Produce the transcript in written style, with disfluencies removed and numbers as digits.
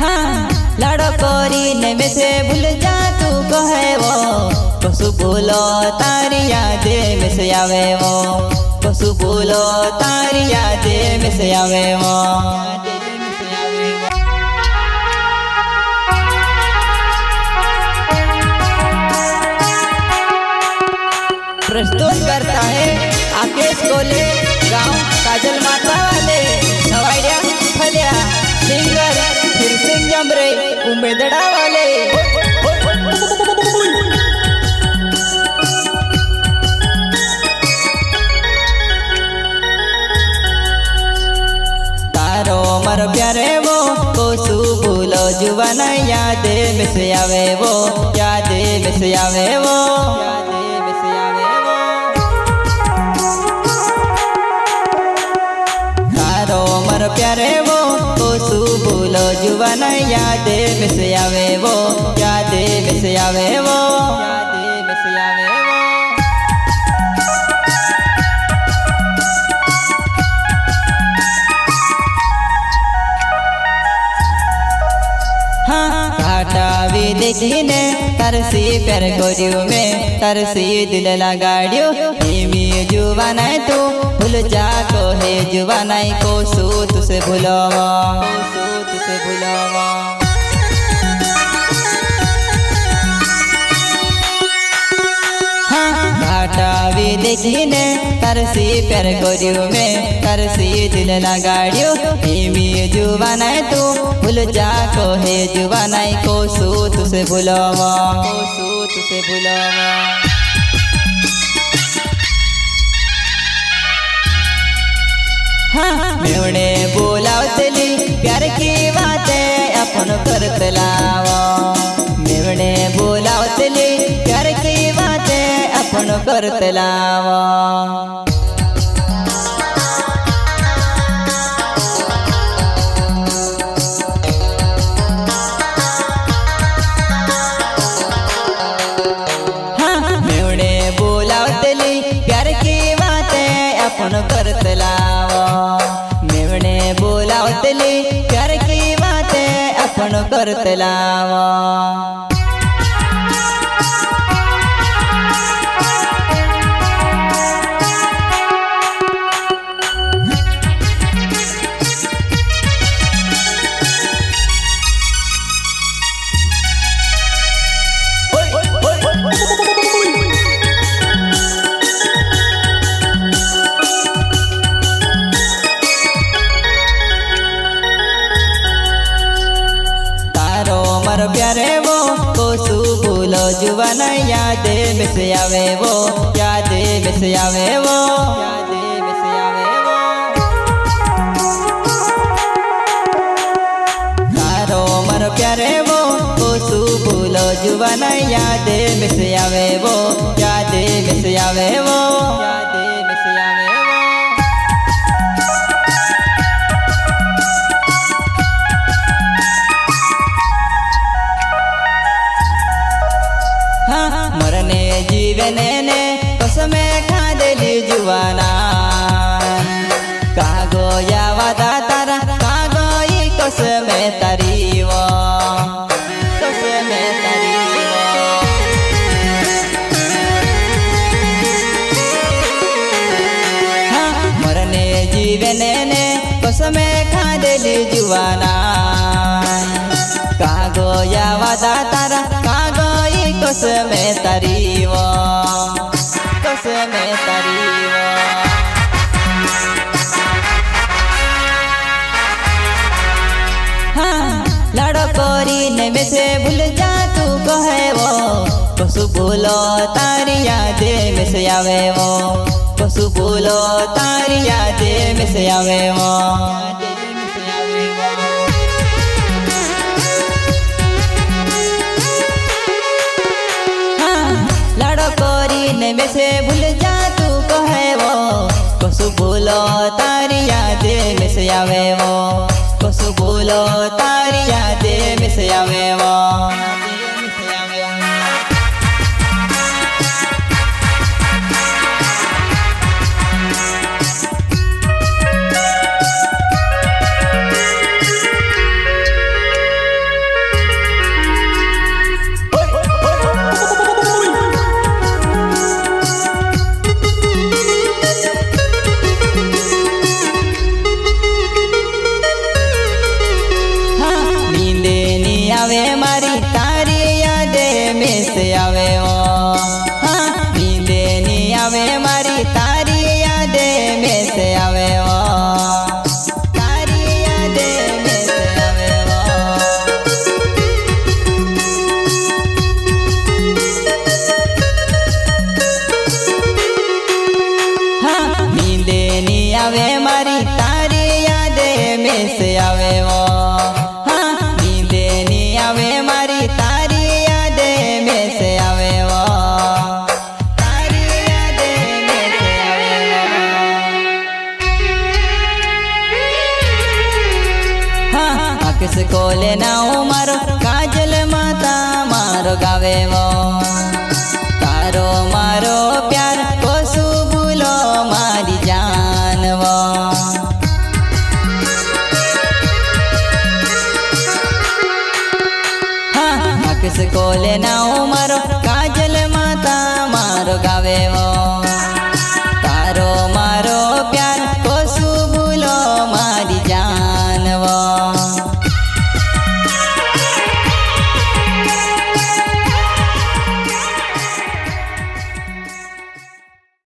हाँ लाड़ो कोरी ने में से भूल जा तू कहे वो पशु बोलो तारी यादें में से आवे वो पशु बोलो तारी यादें में से आवे वो प्रस्तुत करता है आकेश कोले गांव काजल माता वाले सवाड़िया फलिया सिंगर फिर सिंह जमरे उमेदड़ा वाले तारो मर प्यारे वो कोसु भूलो जुबान यादे में से आवे वो यादे में से आवे वो प्यारे वो कोसु भूलो जुबान यादे में से आवे वो यादे में से आवे वो यादे में से आवे वो हाँ घाटा भी देखने तरसी प्यार गोरियों में तरसी दिल लगाड़ियो धीमी जुबान तू भूल जा को है जुबान को सू तुसे भूलावा तुसे भूलावा हाँ घाटा भी देखने तरसी प्यार गोरियों में तरसी दिल लगाड़ियो धीमी जुबान तू भूल जा को है जुबान को सू तुसे भूलावा तुसे भूलावा हाँ मेवणे बोलावतली प्यार की बातें अपन करत लावो मेवणे बोलावतली प्यार की बातें अपन करत लावो हाँ मेवणे बोलावतली प्यार की बातें अपन करत लावो मेवणे बोलावतली प्यार की बातें अपन करत लावो प्यारे वो कोसु भूलो जुबान यादे में से आवे वो यादे में से आवे वो यादे में से आवे वो तारो मर प्यारे वो कोसु भूलो जुबान यादे में से आवे वो यादे में से आवे वो यादे में से आवे वो मरने जीवने ने कसमे खादेली जुबाना कागो या वादा तारा कागो ई कसमे तारी वो कसमे तारी वो हाँ मरने जीवने ने कसमे खादेली जुबाना कागो या वादा तारा कागो कसमे तारी वो कसमे तारी वो हाँ लाड़ो कोरी ने में से भूल जा तू कहे वो पशु बोलो तारी यादें में से आवे वो पशु बोलो तारी यादें में से आवे वो में से भूल जा तू कहे वो कसु बोलो तारी यादें में से आवे वो कसु बोलो तारी यादें में से आवे वो આવે મારી તારી યાદે મેસ આવે ઓ હા નીંદે ની આવે મારી તારી યાદે મેસ આવે ઓ તારી યાદે મેસ આવે ઓ હા નીંદે ની આવે મારી તારી યાદે મેસ આવે ઓ કોલે ના મારો કાજલ માતા મારો ગાવે વો તારો મારો પ્યાર કોસુ ભૂલો મારી જાન વો હા કિસ કોલે ના મારો કાજલ માતા મારો ગાવે વો